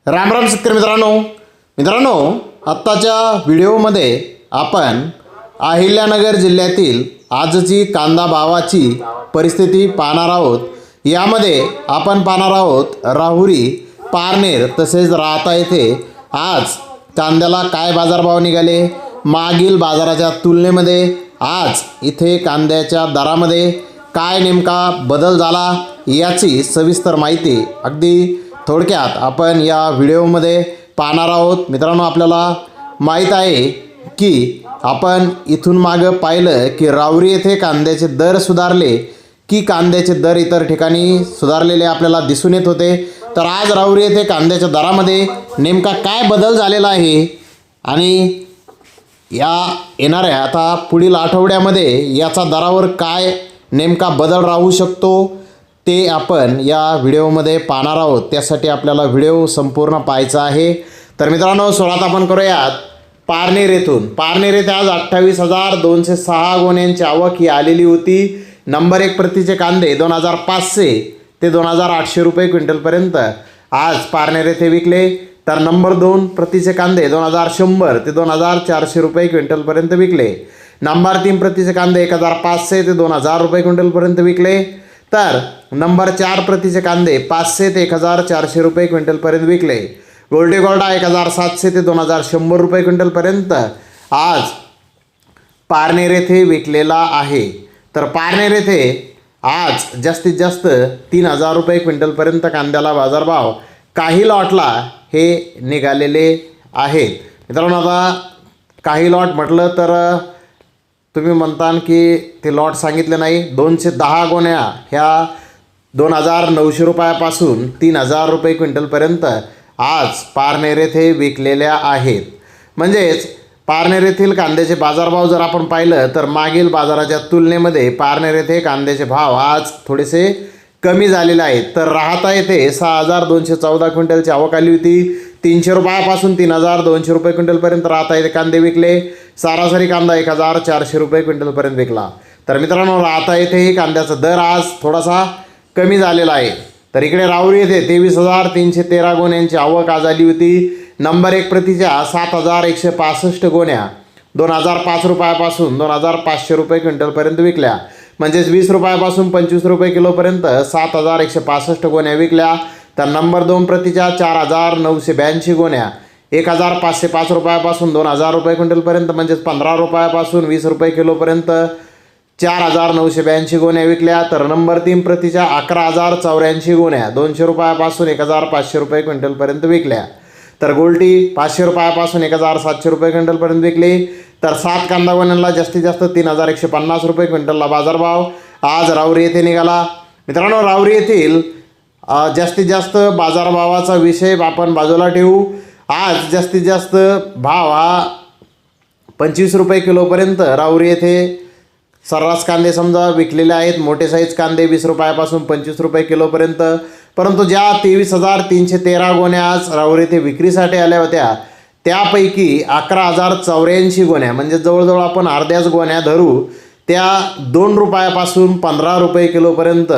राम शेतकरी मित्रांनो आत्ताच्या व्हिडिओमध्ये आपण अहिल्यानगर जिल्ह्यातील आजची कांदा भावाची परिस्थिती पाहणार आहोत। यामध्ये आपण पाहणार आहोत राहुरी, पारनेर तसेच राहता येथे आज कांद्याला काय बाजारभाव निघाले, मागील बाजाराच्या तुलनेमध्ये आज इथे कांद्याच्या दरामध्ये काय नेमका बदल झाला याची सविस्तर माहिती अगदी थोडक्यात आपण या व्हिडिओमध्ये पाहणार आहोत। मित्रांनो, आपल्याला माहीत आहे की आपण इथून मागं पाहिलं की राहुरी येथे कांद्याचे दर सुधारले की कांद्याचे दर इतर ठिकाणी सुधारलेले आपल्याला दिसून येत होते। तर आज राहुरी येथे कांद्याच्या दरामध्ये नेमका काय बदल झालेला आहे आणि या येणाऱ्या आता पुढील आठवड्यामध्ये याचा दरावर काय नेमका बदल राहू शकतो ते आपण या व्हिडिओमध्ये पाहणार आहोत। त्यासाठी आपल्याला व्हिडिओ संपूर्ण पाहायचा आहे। तर मित्रांनो, सुरुवात आपण करूयात पारनेर येथून। पारनेर येथे आज 28,206 गोण्यांची आवक ही आलेली होती। नंबर 1 प्रतीचे कांदे 2,500 ते 2,800 रुपये क्विंटलपर्यंत आज पारनेर येथे विकले। तर नंबर 2 प्रतीचे कांदे 2,100 ते 2,400 रुपये क्विंटलपर्यंत विकले। नंबर 3 प्रतीचे कांदे 1,500 ते 2,000 रुपये क्विंटलपर्यंत विकले। तर नंबर 4 प्रतीचे कांदे 500 ते 1,400 रुपये क्विंटलपर्यंत विकले। गोल्डी गोल्डा 1,700 ते 2,100 रुपये क्विंटलपर्यंत आज पारनेर येथे विकलेला आहे। तर पारनेर येथे आज जास्तीत जास्त 3,000 रुपये क्विंटलपर्यंत कांद्याला बाजारभाव काही लॉटला हे निघालेले आहेत। मित्रांनो, आता काही लॉट म्हटलं तर तुम्ही म्हणता की ते लॉट सांगितले नाही। 210 गोण्या ह्या 2,900 रुपयापासून 3,000 रुपये क्विंटलपर्यंत आज पारनेर येथे विकलेल्या आहेत। म्हणजेच पारनेर येथील कांद्याचे बाजारभाव जर आपण पाहिलं तर मागील बाजाराच्या तुलनेमध्ये पारनेर येथे कांद्याचे भाव आज थोडेसे कमी झालेले आहेत। तर राहता येथे 6,214 क्विंटलची आवक आली होती। 300 रुपयापासून 3,200 रुपये क्विंटलपर्यंत राहता येथे कांदे विकले। सरासरी कांदा 1,400 रुपये क्विंटलपर्यंत विकला। तर मित्रांनो, राहता येथेही कांद्याचा दर आज थोडासा कमी झालेला आहे। तर इकडे राहुरी येथे 23,313 गोण्यांची आवक आज आली होती। नंबर 1 प्रतीच्या 7,165 गोण्या 2,005 रुपयापासून 2,500 रुपये क्विंटलपर्यंत विकल्या। म्हणजेच 20 रुपयापासून 25 रुपये किलोपर्यंत 7,165 गोण्या विकल्या। तर नंबर 2 प्रतीच्या 4,982 गोण्या 1,505 रुपयापासून 2,000 रुपये क्विंटलपर्यंत म्हणजेच 15 रुपयापासून 20 रुपये किलोपर्यंत 4,982 गोण्या विकल्या। तर नंबर 3 प्रतीच्या 11,084 गोण्या 200 रुपयापासून 1,500 रुपये क्विंटलपर्यंत विकल्या। तर गोल्टी 500 रुपयापासून 1,700 रुपये क्विंटलपर्यंत विकली। तर 7 कांदा गोण्यांना जास्तीत जास्त 3,150 रुपये क्विंटलला बाजारभाव आज राहुरी येथे निघाला। मित्रांनो, राहुरी येथील जास्तीत जास्त बाजारभावाचा विषय आपण बाजूला ठेवू। आज जास्तीत जास्त भाव हा 25 रुपये किलोपर्यंत राहुरी येथे सर्रास कांदे समजा विकलेले आहेत। मोठे साईज कांदे 20 रुपयापासून 25 रुपये किलोपर्यंत। परंतु ज्या 23,313 गोण्या आज राहुरी येथे विक्रीसाठी आल्या होत्या त्यापैकी 11,084 गोण्या म्हणजे जवळजवळ आपण अर्ध्याच गोण्या धरू त्या 2 रुपयापासून 15 रुपये किलोपर्यंत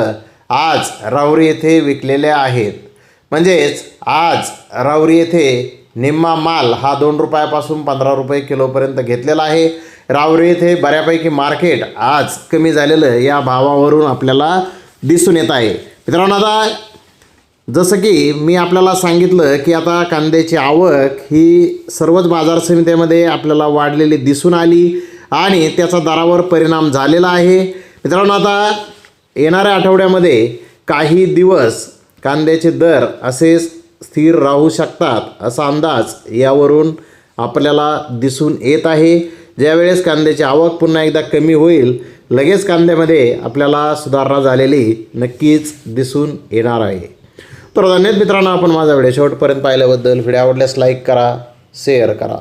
आज राहुरी येथे विकलेल्या आहेत। म्हणजेच आज राहुरी येथे निम्मा माल हा 2 रुपयापासून 15 रुपये किलोपर्यंत घेतलेला आहे। राहुरी येथे बऱ्यापैकी मार्केट आज कमी झालेलं या भावावरून आपल्याला दिसून येत आहे। मित्रांनो, आता जसं की मी आपल्याला सांगितलं की आता कांद्याची आवक ही सर्वच बाजार समित्यामध्ये आपल्याला वाढलेली दिसून आली आणि त्याचा दरावर परिणाम झालेला आहे। मित्रांनो, आता येणाऱ्या आठवड्यामध्ये काही दिवस कांद्याचे दर असे स्थिर राहू शकतात असा अंदाज यावरून आपल्याला दिसून येत आहे। ज्यावेळेस कांद्याची आवक पुन्हा एकदा कमी होईल लगेच कांद्यामध्ये आपल्याला सुधारणा झालेली नक्कीच दिसून येणार आहे। तर धन्यवाद मित्रांनो, आपण माझा व्हिडिओ शेवटपर्यंत पाहिल्याबद्दल। व्हिडिओ आवडल्यास लाईक करा, शेअर करा।